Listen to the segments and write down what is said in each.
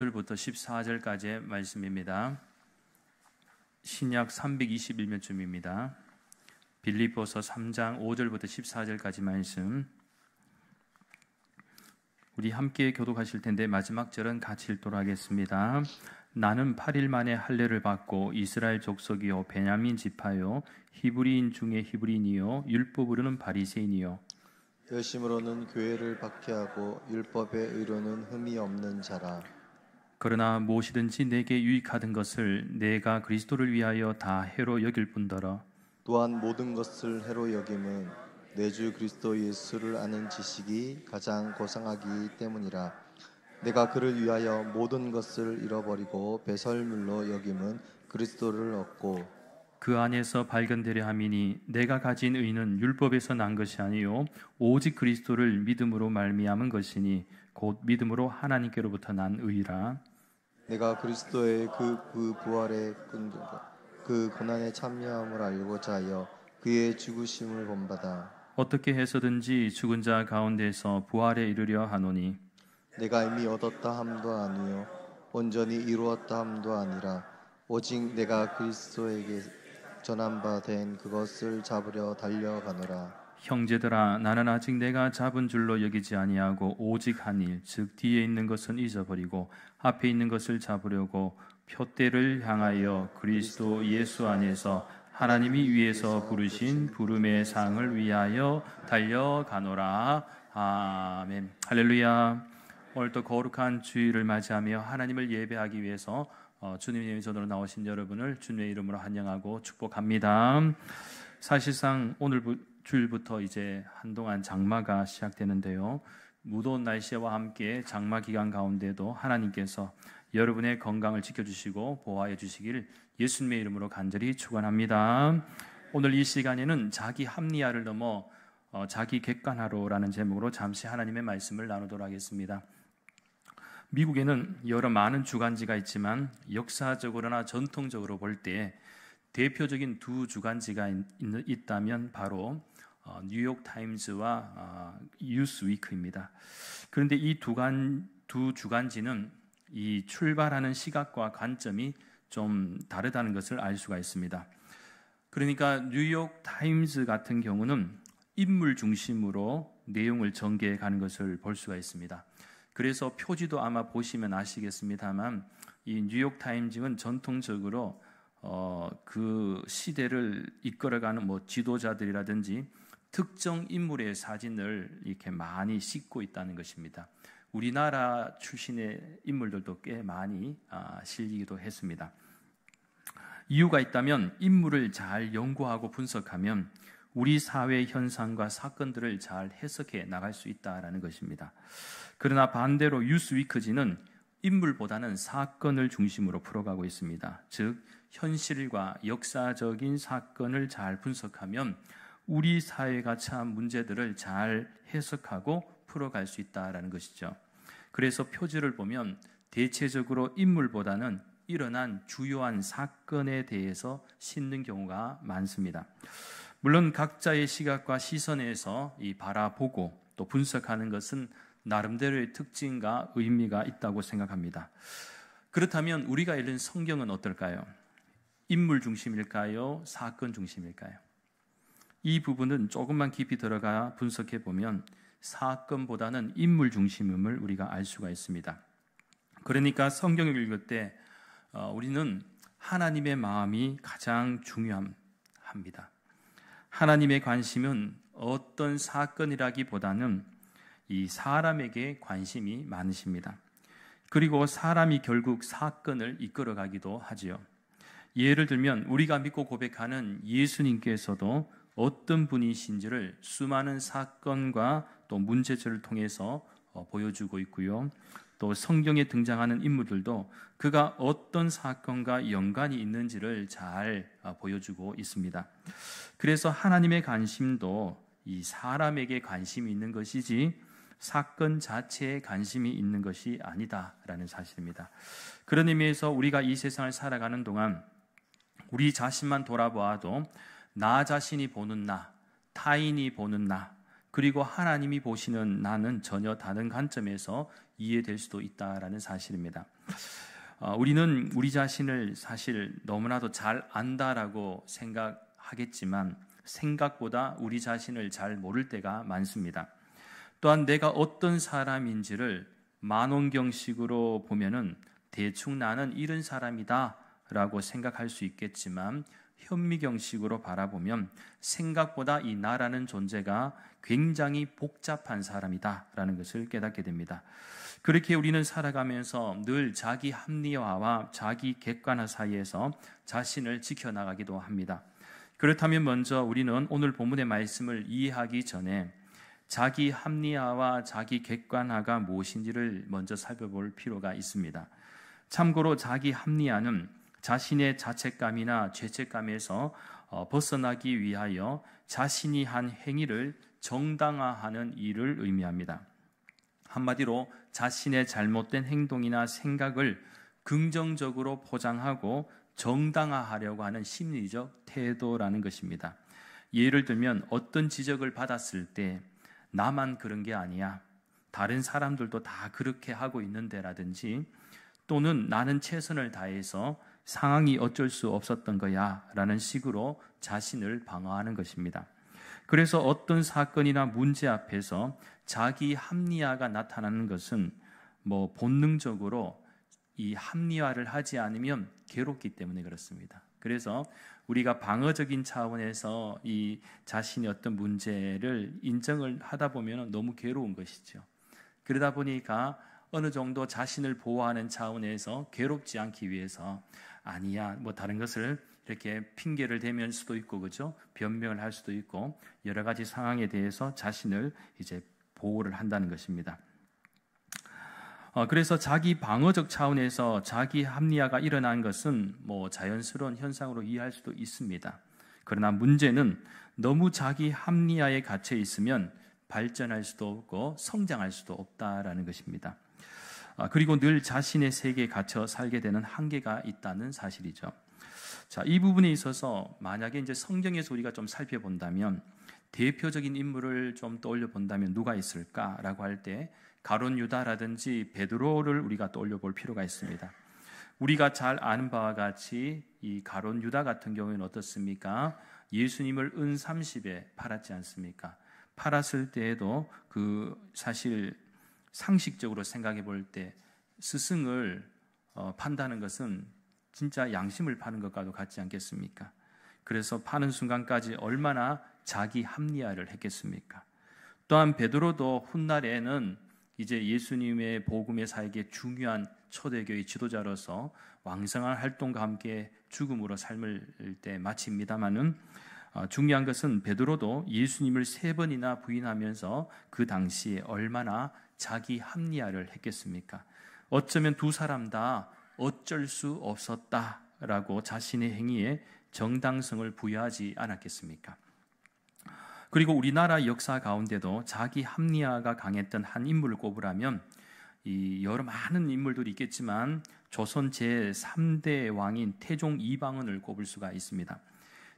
1절부터 14절까지의 말씀입니다. 신약 321면쯤입니다. 빌립보서 3장 5절부터 14절까지 말씀. 우리 함께 교독하실 텐데 마지막 절은 같이 읽도록 하겠습니다. 나는 8일 만에 할례를 받고 이스라엘 족속이요 베냐민 지파요 히브리인 중에 히브리인이요 율법으로는 바리새인이요 열심으로는 교회를 박해하고 율법의 의로는 흠이 없는 자라. 그러나 무엇이든지 내게 유익하던 것을 내가 그리스도를 위하여 다 해로 여길 뿐더러 또한 모든 것을 해로 여김은 내 주 그리스도 예수를 아는 지식이 가장 고상하기 때문이라. 내가 그를 위하여 모든 것을 잃어버리고 배설물로 여김은 그리스도를 얻고 그 안에서 발견되려 함이니 내가 가진 의는 율법에서 난 것이 아니요 오직 그리스도를 믿음으로 말미암은 것이니 곧 믿음으로 하나님께로부터 난 의라. 내가 그리스도의 그 부활의 그 고난에 참여함을 알고자 하여 그의 죽으심을 본받아 어떻게 해서든지 죽은 자 가운데서 부활에 이르려 하노니 내가 이미 얻었다 함도 아니요 온전히 이루었다 함도 아니라 오직 내가 그리스도에게 전한 바 된 그것을 잡으려 달려가노라. 형제들아 나는 아직 내가 잡은 줄로 여기지 아니하고 오직 한 일 즉 뒤에 있는 것은 잊어버리고 앞에 있는 것을 잡으려고 표대를 향하여 그리스도 예수 안에서 하나님이 위에서 부르신 부름의 상을 위하여 달려가노라. 아멘. 할렐루야. 오늘도 거룩한 주일을 맞이하며 하나님을 예배하기 위해서 주님의 전으로 나오신 여러분을 주님의 이름으로 환영하고 축복합니다. 사실상 오늘 주일부터 이제 한동안 장마가 시작되는데요. 무더운 날씨와 함께 장마 기간 가운데도 하나님께서 여러분의 건강을 지켜주시고 보호해 주시길 예수님의 이름으로 간절히 축원합니다. 오늘 이 시간에는 자기 합리화를 넘어 자기 객관화로라는 제목으로 잠시 하나님의 말씀을 나누도록 하겠습니다. 미국에는 여러 많은 주간지가 있지만 역사적으로나 전통적으로 볼 때 대표적인 두 주간지가 있다면 바로 뉴욕 타임즈와 뉴스위크입니다. 그런데 이 두 주간지는 이 출발하는 시각과 관점이 좀 다르다는 것을 알 수가 있습니다. 그러니까 뉴욕 타임즈 같은 경우는 인물 중심으로 내용을 전개해 가는 것을 볼 수가 있습니다. 그래서 표지도 아마 보시면 아시겠습니다만 이 뉴욕 타임즈는 전통적으로 그 시대를 이끌어가는 지도자들이라든지 특정 인물의 사진을 이렇게 많이 싣고 있다는 것입니다. 우리나라 출신의 인물들도 꽤 많이 실리기도 했습니다. 이유가 있다면 인물을 잘 연구하고 분석하면 우리 사회 현상과 사건들을 잘 해석해 나갈 수 있다라는 것입니다. 그러나 반대로 뉴스위크지는 인물보다는 사건을 중심으로 풀어가고 있습니다. 즉 현실과 역사적인 사건을 잘 분석하면 우리 사회가 처한 문제들을 잘 해석하고 풀어갈 수 있다라는 것이죠. 그래서 표지를 보면 대체적으로 인물보다는 일어난 주요한 사건에 대해서 싣는 경우가 많습니다. 물론 각자의 시각과 시선에서 바라보고 또 분석하는 것은 나름대로의 특징과 의미가 있다고 생각합니다. 그렇다면 우리가 읽는 성경은 어떨까요? 인물 중심일까요? 사건 중심일까요? 이 부분은 조금만 깊이 들어가 분석해 보면 사건보다는 인물 중심임을 우리가 알 수가 있습니다. 그러니까 성경을 읽을 때 우리는 하나님의 마음이 가장 중요합니다. 하나님의 관심은 어떤 사건이라기보다는 이 사람에게 관심이 많으십니다. 그리고 사람이 결국 사건을 이끌어가기도 하지요. 예를 들면 우리가 믿고 고백하는 예수님께서도 어떤 분이신지를 수많은 사건과 또 문제들을 통해서 보여주고 있고요. 또 성경에 등장하는 인물들도 그가 어떤 사건과 연관이 있는지를 잘 보여주고 있습니다. 그래서 하나님의 관심도 이 사람에게 관심이 있는 것이지 사건 자체에 관심이 있는 것이 아니다라는 사실입니다. 그런 의미에서 우리가 이 세상을 살아가는 동안 우리 자신만 돌아보아도 나 자신이 보는 나, 타인이 보는 나, 그리고 하나님이 보시는 나는 전혀 다른 관점에서 이해될 수도 있다라는 사실입니다. 우리는 우리 자신을 사실 너무나도 잘 안다라고 생각하겠지만 생각보다 우리 자신을 잘 모를 때가 많습니다. 또한 내가 어떤 사람인지를 만원경식으로 보면은 대충 나는 이런 사람이다 라고 생각할 수 있겠지만 현미경식으로 바라보면 생각보다 이 나라는 존재가 굉장히 복잡한 사람이다 라는 것을 깨닫게 됩니다. 그렇게 우리는 살아가면서 늘 자기 합리화와 자기 객관화 사이에서 자신을 지켜나가기도 합니다. 그렇다면 먼저 우리는 오늘 본문의 말씀을 이해하기 전에 자기 합리화와 자기 객관화가 무엇인지를 먼저 살펴볼 필요가 있습니다. 참고로 자기 합리화는 자신의 자책감이나 죄책감에서 벗어나기 위하여 자신이 한 행위를 정당화하는 일을 의미합니다. 한마디로 자신의 잘못된 행동이나 생각을 긍정적으로 포장하고 정당화하려고 하는 심리적 태도라는 것입니다. 예를 들면 어떤 지적을 받았을 때 나만 그런 게 아니야, 다른 사람들도 다 그렇게 하고 있는데 라든지, 또는 나는 최선을 다해서 상황이 어쩔 수 없었던 거야 라는 식으로 자신을 방어하는 것입니다. 그래서 어떤 사건이나 문제 앞에서 자기 합리화가 나타나는 것은 본능적으로 이 합리화를 하지 않으면 괴롭기 때문에 그렇습니다. 그래서 우리가 방어적인 차원에서 이 자신의 어떤 문제를 인정을 하다 보면 너무 괴로운 것이죠. 그러다 보니까 어느 정도 자신을 보호하는 차원에서 괴롭지 않기 위해서 아니야, 다른 것을 이렇게 핑계를 대면 수도 있고, 그죠? 변명을 할 수도 있고, 여러 가지 상황에 대해서 자신을 이제 보호를 한다는 것입니다. 그래서 자기 방어적 차원에서 자기 합리화가 일어난 것은 자연스러운 현상으로 이해할 수도 있습니다. 그러나 문제는 너무 자기 합리화에 갇혀 있으면 발전할 수도 없고 성장할 수도 없다라는 것입니다. 그리고 늘 자신의 세계에 갇혀 살게 되는 한계가 있다는 사실이죠. 자, 이 부분에 있어서 만약에 이제 성경에서 우리가 좀 살펴본다면 대표적인 인물을 좀 떠올려 본다면 누가 있을까라고 할 때 가룟 유다라든지 베드로를 우리가 떠올려 볼 필요가 있습니다. 우리가 잘 아는 바와 같이 이 가룟 유다 같은 경우에는 어떻습니까? 예수님을 은 30에 팔았지 않습니까? 팔았을 때에도 사실 상식적으로 생각해 볼 때 스승을 판다는 것은 진짜 양심을 파는 것과도 같지 않겠습니까? 그래서 파는 순간까지 얼마나 자기 합리화를 했겠습니까? 또한 베드로도 훗날에는 이제 예수님의 복음의 사역에 중요한 초대교회 지도자로서 왕성한 활동과 함께 죽음으로 삶을 때 마칩니다마는 중요한 것은 베드로도 예수님을 3번이나 부인하면서 그 당시에 얼마나 자기 합리화를 했겠습니까? 어쩌면 두 사람 다 어쩔 수 없었다라고 자신의 행위에 정당성을 부여하지 않았겠습니까? 그리고 우리나라 역사 가운데도 자기 합리화가 강했던 한 인물을 꼽으라면 여러 많은 인물들이 있겠지만 조선 제3대 왕인 태종 이방원을 꼽을 수가 있습니다.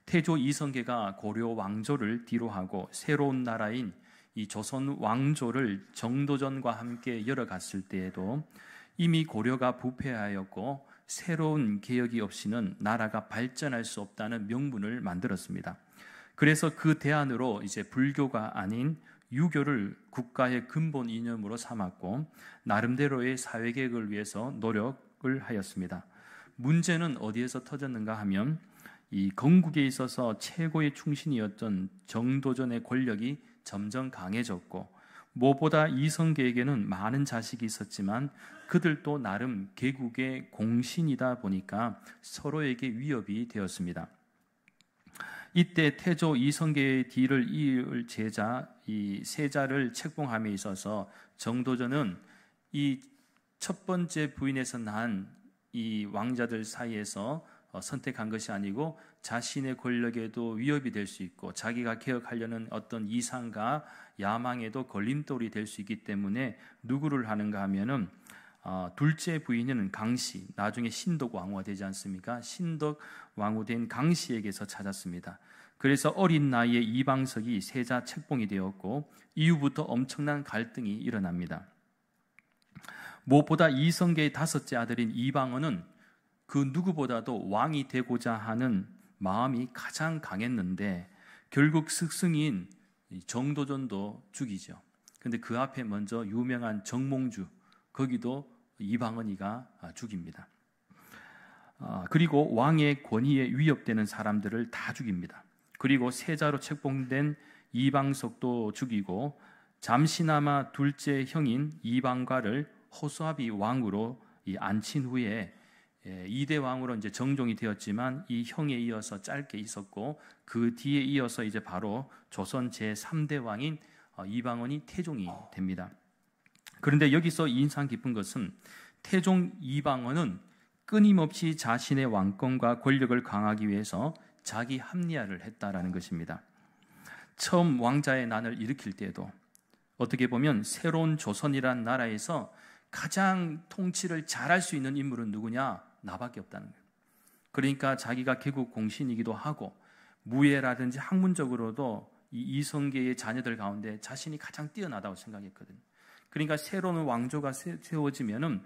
태조 이성계가 고려 왕조를 뒤로하고 새로운 나라인 이 조선 왕조를 정도전과 함께 열어갔을 때에도 이미 고려가 부패하였고 새로운 개혁이 없이는 나라가 발전할 수 없다는 명분을 만들었습니다. 그래서 그 대안으로 이제 불교가 아닌 유교를 국가의 근본 이념으로 삼았고 나름대로의 사회개혁을 위해서 노력을 하였습니다. 문제는 어디에서 터졌는가 하면 이 건국에 있어서 최고의 충신이었던 정도전의 권력이 점점 강해졌고 무엇보다 이성계에게는 많은 자식이 있었지만 그들도 나름 개국의 공신이다 보니까 서로에게 위협이 되었습니다. 이때 태조 이성계의 뒤를 이을 제자 이 세자를 책봉함에 있어서 정도전은 이 첫 번째 부인에서 난 이 왕자들 사이에서 선택한 것이 아니고 자신의 권력에도 위협이 될 수 있고 자기가 개혁하려는 어떤 이상과 야망에도 걸림돌이 될 수 있기 때문에 누구를 하는가 하면은 둘째 부인은 강씨, 나중에 신덕 왕후가 되지 않습니까? 신덕 왕후 된 강씨에게서 찾았습니다. 그래서 어린 나이에 이방석이 세자 책봉이 되었고 이후부터 엄청난 갈등이 일어납니다. 무엇보다 이성계의 다섯째 아들인 이방원은 그 누구보다도 왕이 되고자 하는 마음이 가장 강했는데 결국 스승인 정도전도 죽이죠. 근데 그 앞에 먼저 유명한 정몽주, 거기도 이방원이가 죽입니다. 그리고 왕의 권위에 위협되는 사람들을 다 죽입니다. 그리고 세자로 책봉된 이방석도 죽이고 잠시나마 둘째 형인 이방과를 호수아비 왕으로 앉힌 후에 2대 왕으로 이제 정종이 되었지만 이 형에 이어서 짧게 있었고 그 뒤에 이어서 이제 바로 조선 제3대 왕인 이방원이 태종이 됩니다. 그런데 여기서 인상 깊은 것은 태종 이방원은 끊임없이 자신의 왕권과 권력을 강화하기 위해서 자기 합리화를 했다라는 것입니다. 처음 왕자의 난을 일으킬 때에도 어떻게 보면 새로운 조선이란 나라에서 가장 통치를 잘할 수 있는 인물은 누구냐? 나밖에 없다는 거예요. 그러니까 자기가 개국 공신이기도 하고 무예라든지 학문적으로도 이 이성계의 자녀들 가운데 자신이 가장 뛰어나다고 생각했거든요. 그러니까 새로운 왕조가 세워지면은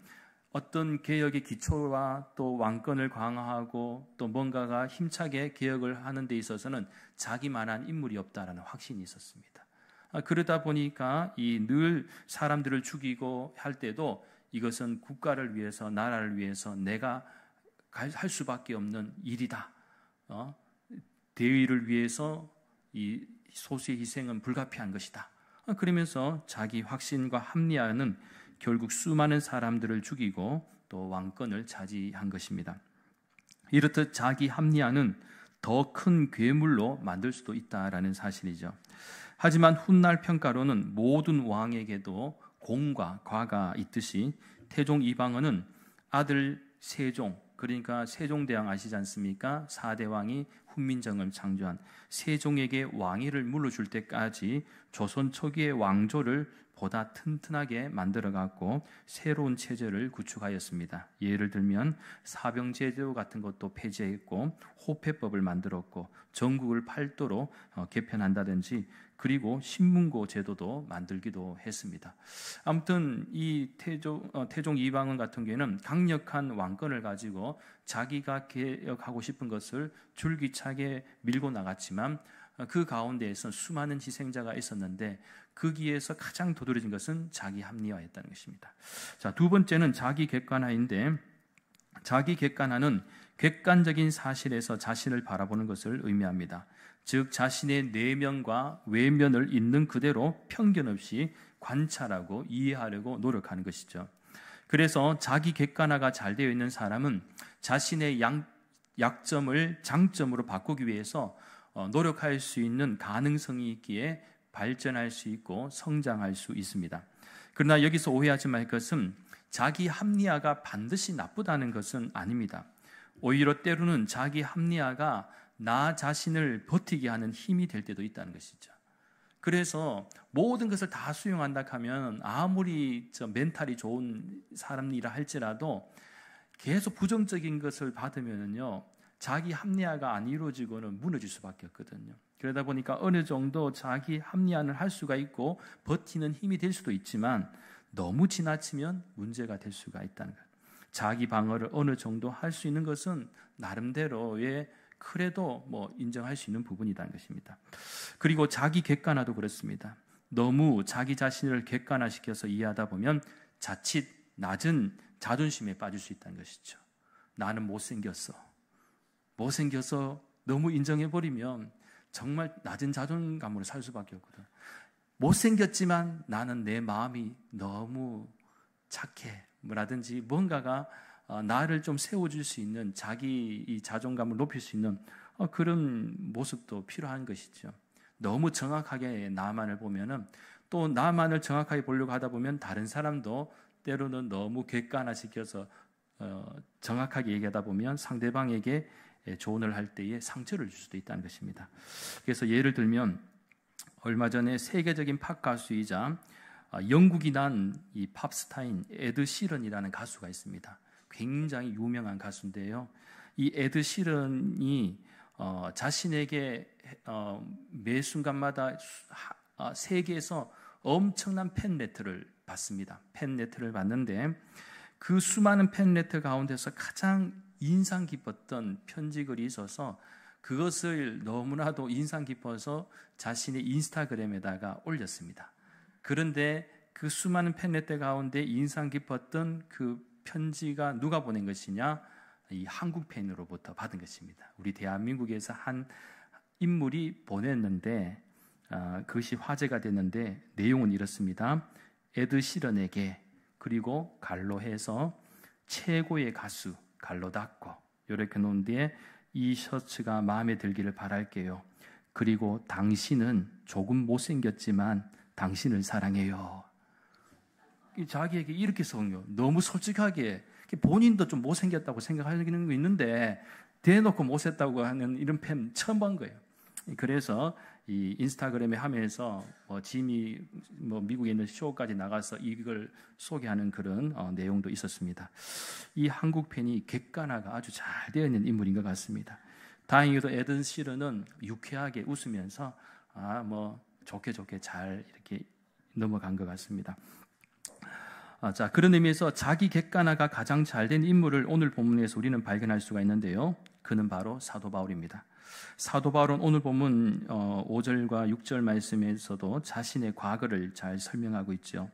어떤 개혁의 기초와 또 왕권을 강화하고 또 뭔가가 힘차게 개혁을 하는 데 있어서는 자기만한 인물이 없다라는 확신이 있었습니다. 그러다 보니까 이 늘 사람들을 죽이고 할 때도 이것은 국가를 위해서 나라를 위해서 내가 할 수밖에 없는 일이다. 대의를 위해서 이 소수의 희생은 불가피한 것이다. 그러면서 자기 확신과 합리화는 결국 수많은 사람들을 죽이고 또 왕권을 차지한 것입니다. 이렇듯 자기 합리화는 더 큰 괴물로 만들 수도 있다라는 사실이죠. 하지만 훗날 평가로는 모든 왕에게도 공과 과가 있듯이 태종 이방원은 아들 세종, 그러니까 세종대왕 아시지 않습니까? 4대 왕이 훈민정음을 창조한 세종에게 왕위를 물려줄 때까지 조선 초기의 왕조를 보다 튼튼하게 만들어갔고 새로운 체제를 구축하였습니다. 예를 들면 사병제도 같은 것도 폐지했고 호패법을 만들었고 전국을 팔도로 개편한다든지 그리고 신문고 제도도 만들기도 했습니다. 아무튼 이 태종 이방원 같은 경우에는 강력한 왕권을 가지고 자기가 개혁하고 싶은 것을 줄기차게 밀고 나갔지만 그 가운데에서 수많은 희생자가 있었는데 거기에서 가장 도드라진 것은 자기 합리화였다는 것입니다. 자, 두 번째는 자기 객관화인데 자기 객관화는 객관적인 사실에서 자신을 바라보는 것을 의미합니다. 즉 자신의 내면과 외면을 있는 그대로 편견 없이 관찰하고 이해하려고 노력하는 것이죠. 그래서 자기 객관화가 잘 되어 있는 사람은 자신의 약점을 장점으로 바꾸기 위해서 노력할 수 있는 가능성이 있기에 발전할 수 있고 성장할 수 있습니다. 그러나 여기서 오해하지 말 것은 자기 합리화가 반드시 나쁘다는 것은 아닙니다. 오히려 때로는 자기 합리화가 나 자신을 버티게 하는 힘이 될 때도 있다는 것이죠. 그래서 모든 것을 다 수용한다 하면 아무리 멘탈이 좋은 사람이라 할지라도 계속 부정적인 것을 받으면요 자기 합리화가 안 이루어지고는 무너질 수밖에 없거든요. 그러다 보니까 어느 정도 자기 합리화를 할 수가 있고 버티는 힘이 될 수도 있지만 너무 지나치면 문제가 될 수가 있다는 거예요. 자기 방어를 어느 정도 할 수 있는 것은 나름대로의 그래도 인정할 수 있는 부분이라는 것입니다. 그리고 자기 객관화도 그렇습니다. 너무 자기 자신을 객관화시켜서 이해하다 보면 자칫 낮은 자존심에 빠질 수 있다는 것이죠. 나는 못생겨서 너무 인정해버리면 정말 낮은 자존감으로 살 수밖에 없거든. 못생겼지만 나는 내 마음이 너무 착해 라든지 뭔가가 나를 좀 세워줄 수 있는 자기 이 자존감을 높일 수 있는 그런 모습도 필요한 것이죠. 너무 정확하게 나만을 보면은 또 나만을 정확하게 보려고 하다 보면 다른 사람도 때로는 너무 객관화시켜서 정확하게 얘기하다 보면 상대방에게 조언을 할 때에 상처를 줄 수도 있다는 것입니다. 그래서 예를 들면 얼마 전에 세계적인 팝 가수이자 영국이 난 이 팝스타인 에드 시런이라는 가수가 있습니다. 굉장히 유명한 가수인데요. 이 에드 시런이 자신에게 매 순간마다 세계에서 엄청난 팬 네트를 받습니다. 팬레터를 받는데 그 수많은 팬레터 가운데서 가장 인상 깊었던 편지글이 있어서 그것을 너무나도 인상 깊어서 자신의 인스타그램에다가 올렸습니다. 그런데 그 수많은 팬레터 가운데 인상 깊었던 그 편지가 누가 보낸 것이냐? 이 한국 팬으로부터 받은 것입니다. 우리 대한민국에서 한 인물이 보냈는데 그것이 화제가 됐는데 내용은 이렇습니다. 에드 시런에게 그리고 갈로 해서 최고의 가수 갈로 닫고 이렇게 놓은 뒤에 이 셔츠가 마음에 들기를 바랄게요. 그리고 당신은 조금 못생겼지만 당신을 사랑해요. 자기에게 이렇게 써요. 너무 솔직하게 본인도 좀 못생겼다고 생각하는 거 있는데 대놓고 못생겼다고 하는 이런 팬 처음 본 거예요. 그래서 이 인스타그램에 하면서 짐이 미국에 있는 쇼까지 나가서 이걸 소개하는 그런 내용도 있었습니다. 이 한국 팬이 객관화가 아주 잘 되어 있는 인물인 것 같습니다. 다행히도 에든 시런은 유쾌하게 웃으면서 좋게 잘 이렇게 넘어간 것 같습니다. 자, 그런 의미에서 자기 객관화가 가장 잘 된 인물을 오늘 본문에서 우리는 발견할 수가 있는데요. 그는 바로 사도 바울입니다. 사도 바울은 오늘 본문 5절과 6절 말씀에서도 자신의 과거를 잘 설명하고 있죠.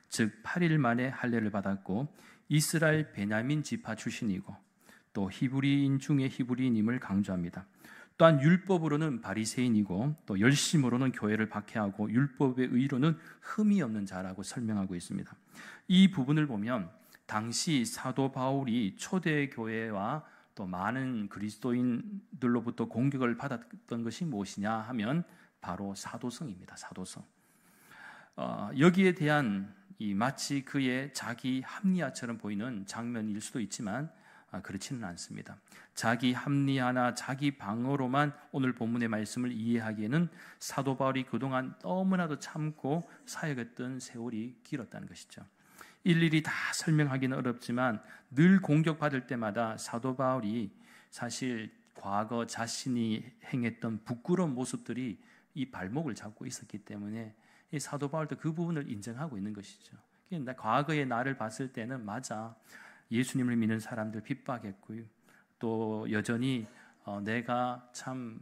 즉 8일 만에 할례를 받았고 이스라엘 베냐민 지파 출신이고 또 히브리인 중에 히브리인임을 강조합니다. 또한 율법으로는 바리새인이고 또 열심으로는 교회를 박해하고 율법의 의로는 흠이 없는 자라고 설명하고 있습니다. 이 부분을 보면 당시 사도 바울이 초대교회와 또 많은 그리스도인들로부터 공격을 받았던 것이 무엇이냐 하면 바로 사도성입니다. 사도성. 여기에 대한 마치 그의 자기 합리화처럼 보이는 장면일 수도 있지만 그렇지는 않습니다. 자기 합리화나 자기 방어로만 오늘 본문의 말씀을 이해하기에는 사도 바울이 그동안 너무나도 참고 사역했던 세월이 길었다는 것이죠. 일일이 다 설명하기는 어렵지만 늘 공격받을 때마다 사도 바울이 사실 과거 자신이 행했던 부끄러운 모습들이 이 발목을 잡고 있었기 때문에 이 사도 바울도 그 부분을 인정하고 있는 것이죠. 과거의 나를 봤을 때는 맞아, 예수님을 믿는 사람들 핍박했고요. 또 여전히 내가 참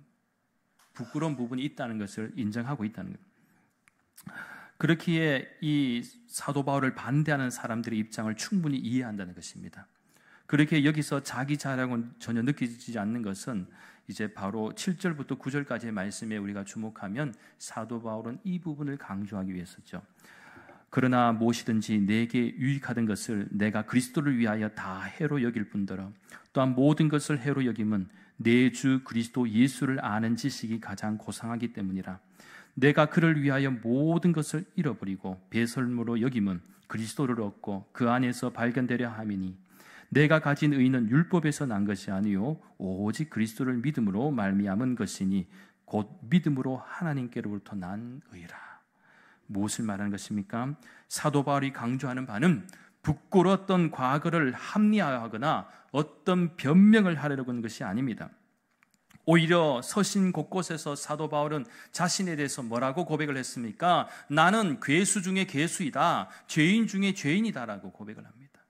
부끄러운 부분이 있다는 것을 인정하고 있다는 것. 그렇기에 이 사도 바울을 반대하는 사람들의 입장을 충분히 이해한다는 것입니다. 그렇게 여기서 자기 자랑은 전혀 느껴지지 않는 것은 이제 바로 7절부터 9절까지의 말씀에 우리가 주목하면 사도 바울은 이 부분을 강조하기 위해서죠. 그러나 무엇이든지 내게 유익하던 것을 내가 그리스도를 위하여 다 해로 여길 뿐더러 또한 모든 것을 해로 여김은 내 주 그리스도 예수를 아는 지식이 가장 고상하기 때문이라. 내가 그를 위하여 모든 것을 잃어버리고 배설물로 여김은 그리스도를 얻고 그 안에서 발견되려 함이니 내가 가진 의는 율법에서 난 것이 아니요 오직 그리스도를 믿음으로 말미암은 것이니 곧 믿음으로 하나님께로부터 난 의라. 무엇을 말하는 것입니까? 사도 바울이 강조하는 바는 부끄러웠던 과거를 합리화하거나 어떤 변명을 하려고 하는 것이 아닙니다. 오히려 서신 곳곳에서 사도 바울은 자신에 대해서 뭐라고 고백을 했습니까? 나는 괴수 중에 괴수이다, 죄인 중에 죄인이다라고 고백을 합니다.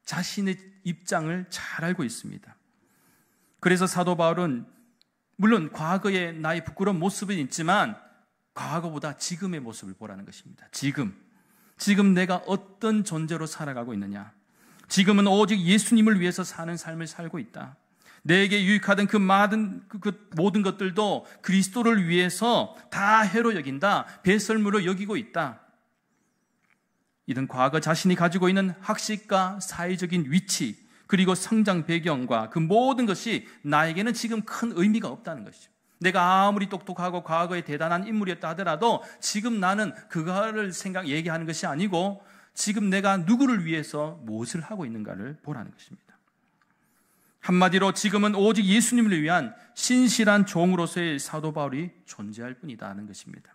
자신의 입장을 잘 알고 있습니다. 그래서 사도 바울은 물론 과거의 나의 부끄러운 모습은 있지만 과거보다 지금의 모습을 보라는 것입니다. 지금 내가 어떤 존재로 살아가고 있느냐? 지금은 오직 예수님을 위해서 사는 삶을 살고 있다. 내게 유익하던 그 모든 것들도 그리스도를 위해서 다 해로 여긴다. 배설물로 여기고 있다. 이런 과거 자신이 가지고 있는 학식과 사회적인 위치 그리고 성장 배경과 그 모든 것이 나에게는 지금 큰 의미가 없다는 것이죠. 내가 아무리 똑똑하고 과거에 대단한 인물이었다 하더라도 지금 나는 그거를 얘기하는 것이 아니고 지금 내가 누구를 위해서 무엇을 하고 있는가를 보라는 것입니다. 한마디로 지금은 오직 예수님을 위한 신실한 종으로서의 사도 바울이 존재할 뿐이다 하는 것입니다.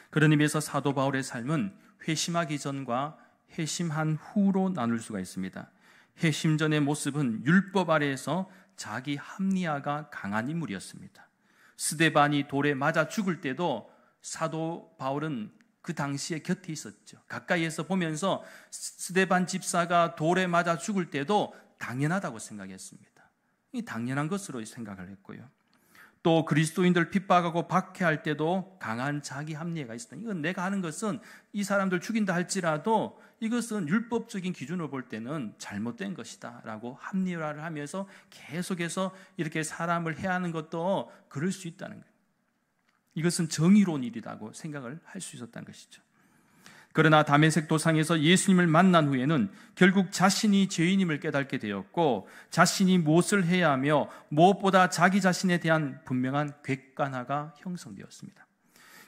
그런 의미에서 사도 바울의 삶은 회심하기 전과 회심한 후로 나눌 수가 있습니다. 회심 전의 모습은 율법 아래에서 자기 합리화가 강한 인물이었습니다. 스데반이 돌에 맞아 죽을 때도 사도 바울은 그 당시에 곁에 있었죠. 가까이에서 보면서 스데반 집사가 돌에 맞아 죽을 때도 당연하다고 생각했습니다. 이 당연한 것으로 생각을 했고요. 또 그리스도인들 핍박하고 박해할 때도 강한 자기 합리가 있었다. 이건 내가 하는 것은 이 사람들 죽인다 할지라도 이것은 율법적인 기준으로 볼 때는 잘못된 것이다 라고 합리화를 하면서 계속해서 이렇게 사람을 해하는 것도 그럴 수 있다는 거예요. 이것은 정의로운 일이라고 생각을 할 수 있었다는 것이죠. 그러나 다메섹 도상에서 예수님을 만난 후에는 결국 자신이 죄인임을 깨닫게 되었고 자신이 무엇을 해야 하며 무엇보다 자기 자신에 대한 분명한 객관화가 형성되었습니다.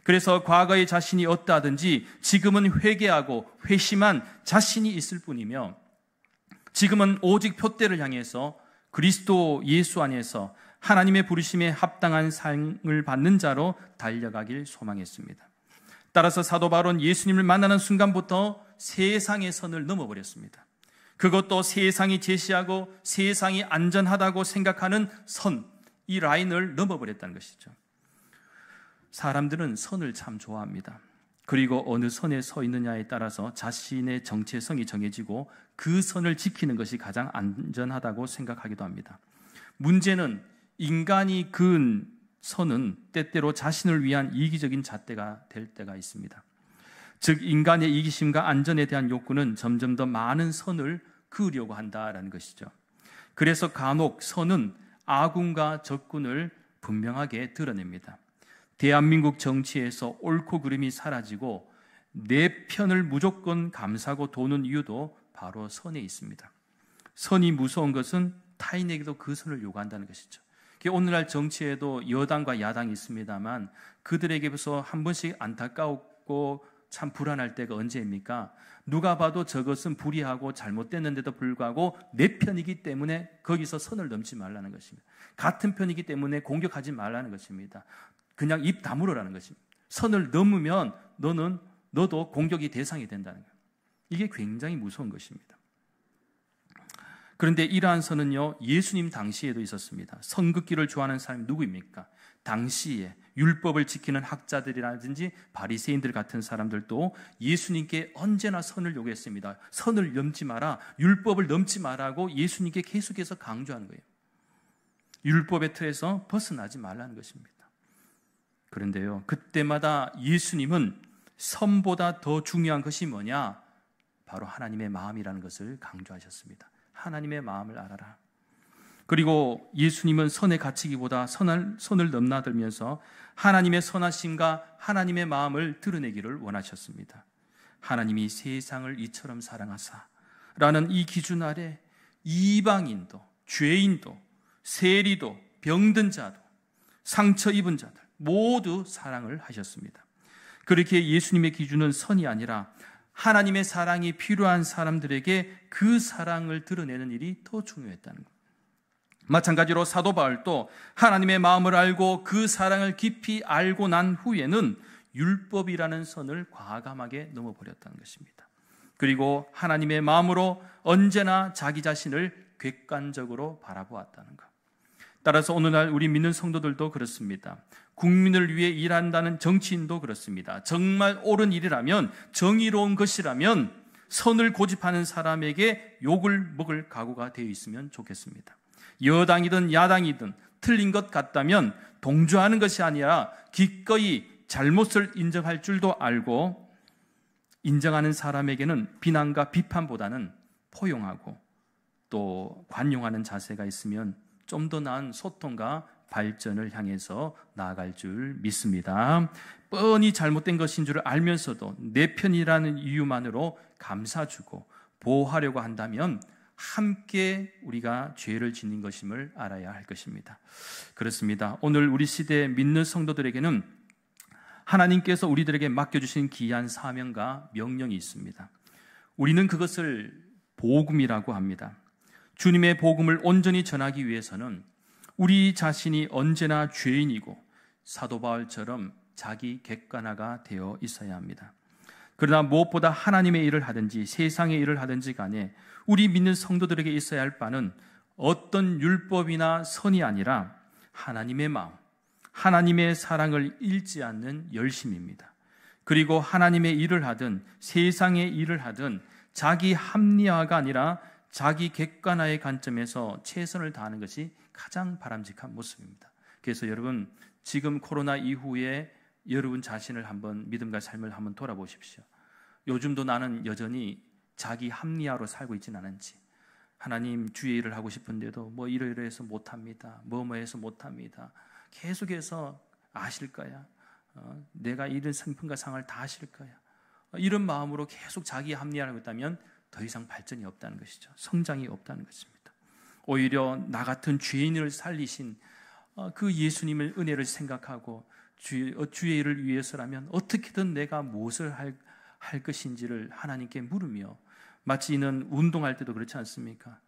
그래서 과거의 자신이 어떠하든지 지금은 회개하고 회심한 자신이 있을 뿐이며 지금은 오직 표대를 향해서 그리스도 예수 안에서 하나님의 부르심에 합당한 상을 받는 자로 달려가길 소망했습니다. 따라서 사도 바울은 예수님을 만나는 순간부터 세상의 선을 넘어버렸습니다. 그것도 세상이 제시하고 세상이 안전하다고 생각하는 선, 이 라인을 넘어버렸다는 것이죠. 사람들은 선을 참 좋아합니다. 그리고 어느 선에 서 있느냐에 따라서 자신의 정체성이 정해지고 그 선을 지키는 것이 가장 안전하다고 생각하기도 합니다. 문제는 인간이 그은 선은 때때로 자신을 위한 이기적인 잣대가 될 때가 있습니다. 즉 인간의 이기심과 안전에 대한 욕구는 점점 더 많은 선을 그으려고 한다라는 것이죠. 그래서 간혹 선은 아군과 적군을 분명하게 드러냅니다. 대한민국 정치에서 옳고 그름이 사라지고 내 편을 무조건 감싸고 도는 이유도 바로 선에 있습니다. 선이 무서운 것은 타인에게도 그 선을 요구한다는 것이죠. 오늘날 정치에도 여당과 야당이 있습니다만 그들에게서 한 번씩 안타까웠고 참 불안할 때가 언제입니까? 누가 봐도 저것은 불의하고 잘못됐는데도 불구하고 내 편이기 때문에 거기서 선을 넘지 말라는 것입니다. 같은 편이기 때문에 공격하지 말라는 것입니다. 그냥 입 다물으라는 것입니다. 선을 넘으면 너도 공격이 대상이 된다는 거예요. 이게 굉장히 무서운 것입니다. 그런데 이러한 선은요, 예수님 당시에도 있었습니다. 선긋기를 좋아하는 사람이 누구입니까? 당시에 율법을 지키는 학자들이라든지 바리새인들 같은 사람들도 예수님께 언제나 선을 요구했습니다. 선을 넘지 마라, 율법을 넘지 마라고 예수님께 계속해서 강조하는 거예요. 율법의 틀에서 벗어나지 말라는 것입니다. 그런데요, 그때마다 예수님은 선보다 더 중요한 것이 뭐냐? 바로 하나님의 마음이라는 것을 강조하셨습니다. 하나님의 마음을 알아라. 그리고 예수님은 선에 갇히기보다 선을 넘나들면서 하나님의 선하심과 하나님의 마음을 드러내기를 원하셨습니다. 하나님이 세상을 이처럼 사랑하사 라는 이 기준 아래 이방인도, 죄인도, 세리도, 병든 자도, 상처 입은 자들 모두 사랑을 하셨습니다. 그렇게 예수님의 기준은 선이 아니라 하나님의 사랑이 필요한 사람들에게 그 사랑을 드러내는 일이 더 중요했다는 것. 마찬가지로 사도 바울도 하나님의 마음을 알고 그 사랑을 깊이 알고 난 후에는 율법이라는 선을 과감하게 넘어버렸다는 것입니다. 그리고 하나님의 마음으로 언제나 자기 자신을 객관적으로 바라보았다는 것. 따라서 오늘날 우리 믿는 성도들도 그렇습니다. 국민을 위해 일한다는 정치인도 그렇습니다. 정말 옳은 일이라면, 정의로운 것이라면 선을 고집하는 사람에게 욕을 먹을 각오가 되어 있으면 좋겠습니다. 여당이든 야당이든 틀린 것 같다면 동조하는 것이 아니라 기꺼이 잘못을 인정할 줄도 알고 인정하는 사람에게는 비난과 비판보다는 포용하고 또 관용하는 자세가 있으면 좀 더 나은 소통과 발전을 향해서 나아갈 줄 믿습니다. 뻔히 잘못된 것인 줄 알면서도 내 편이라는 이유만으로 감싸주고 보호하려고 한다면 함께 우리가 죄를 짓는 것임을 알아야 할 것입니다. 그렇습니다. 오늘 우리 시대의 믿는 성도들에게는 하나님께서 우리들에게 맡겨주신 귀한 사명과 명령이 있습니다. 우리는 그것을 복음이라고 합니다. 주님의 복음을 온전히 전하기 위해서는 우리 자신이 언제나 죄인이고 사도 바울처럼 자기 객관화가 되어 있어야 합니다. 그러나 무엇보다 하나님의 일을 하든지 세상의 일을 하든지 간에 우리 믿는 성도들에게 있어야 할 바는 어떤 율법이나 선이 아니라 하나님의 마음, 하나님의 사랑을 잃지 않는 열심입니다. 그리고 하나님의 일을 하든 세상의 일을 하든 자기 합리화가 아니라 자기 객관화의 관점에서 최선을 다하는 것이 가장 바람직한 모습입니다. 그래서 여러분, 지금 코로나 이후에 여러분 자신을 한번, 믿음과 삶을 한번 돌아보십시오. 요즘도 나는 여전히 자기 합리화로 살고 있지는 않은지, 하나님 주의 일을 하고 싶은데도 뭐 이러이러해서 못합니다, 뭐해서 못합니다, 계속해서 아실 거야, 내가 이런 상품과 상을 다 아실 거야, 이런 마음으로 계속 자기 합리화를 하고 있다면 더 이상 발전이 없다는 것이죠. 성장이 없다는 것입니다. 오히려 나 같은 죄인을 살리신 그 예수님의 은혜를 생각하고 주의 일을 위해서라면 어떻게든 내가 무엇을 할 것인지를 하나님께 물으며, 마치 이는 운동할 때도 그렇지 않습니까?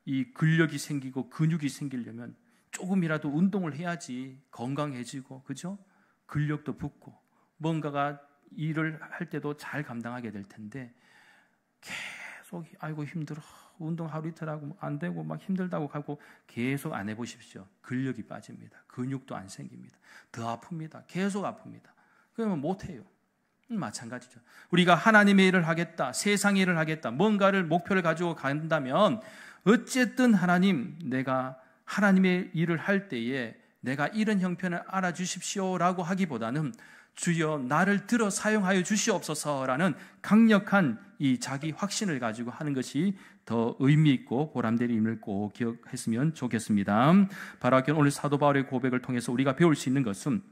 이 근력이 생기고 근육이 생기려면 조금이라도 운동을 해야지 건강해지고, 그죠? 근력도 붙고 뭔가가 일을 할 때도 잘 감당하게 될 텐데, 계속 아이고 힘들어, 운동 하루 이틀 하고 안 되고 막 힘들다고 하고 계속 안 해보십시오. 근력이 빠집니다. 근육도 안 생깁니다. 더 아픕니다. 계속 아픕니다. 그러면 못해요. 마찬가지죠. 우리가 하나님의 일을 하겠다, 세상의 일을 하겠다, 뭔가를 목표를 가지고 간다면 어쨌든 하나님, 내가 하나님의 일을 할 때에 내가 이런 형편을 알아주십시오라고 하기보다는 주여 나를 들어 사용하여 주시옵소서라는 강력한 이 자기 확신을 가지고 하는 것이 더 의미 있고 보람된 의미를 꼭 기억했으면 좋겠습니다. 바라기는 오늘 사도 바울의 고백을 통해서 우리가 배울 수 있는 것은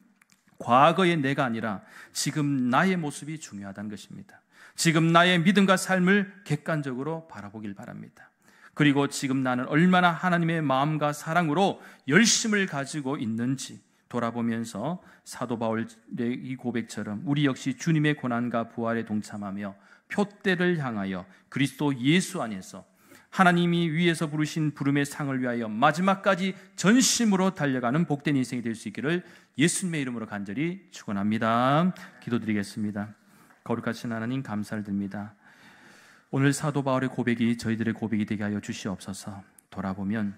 과거의 내가 아니라 지금 나의 모습이 중요하다는 것입니다. 지금 나의 믿음과 삶을 객관적으로 바라보길 바랍니다. 그리고 지금 나는 얼마나 하나님의 마음과 사랑으로 열심을 가지고 있는지 돌아보면서 사도 바울의 이 고백처럼 우리 역시 주님의 고난과 부활에 동참하며 표대를 향하여 그리스도 예수 안에서 하나님이 위에서 부르신 부름의 상을 위하여 마지막까지 전심으로 달려가는 복된 인생이 될 수 있기를 예수님의 이름으로 간절히 축원합니다. 기도드리겠습니다. 거룩하신 하나님, 감사를 드립니다. 오늘 사도 바울의 고백이 저희들의 고백이 되게 하여 주시옵소서. 돌아보면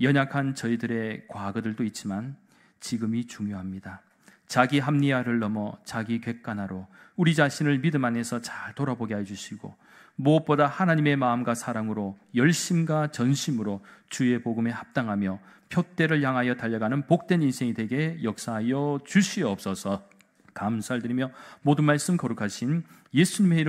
연약한 저희들의 과거들도 있지만 지금이 중요합니다. 자기 합리화를 넘어 자기 객관화로 우리 자신을 믿음 안에서 잘 돌아보게 해주시고, 무엇보다 하나님의 마음과 사랑으로 열심과 전심으로 주의 복음에 합당하며 표대를 향하여 달려가는 복된 인생이 되게 역사하여 주시옵소서. 감사를 드리며 모든 말씀 거룩하신 예수님의 이름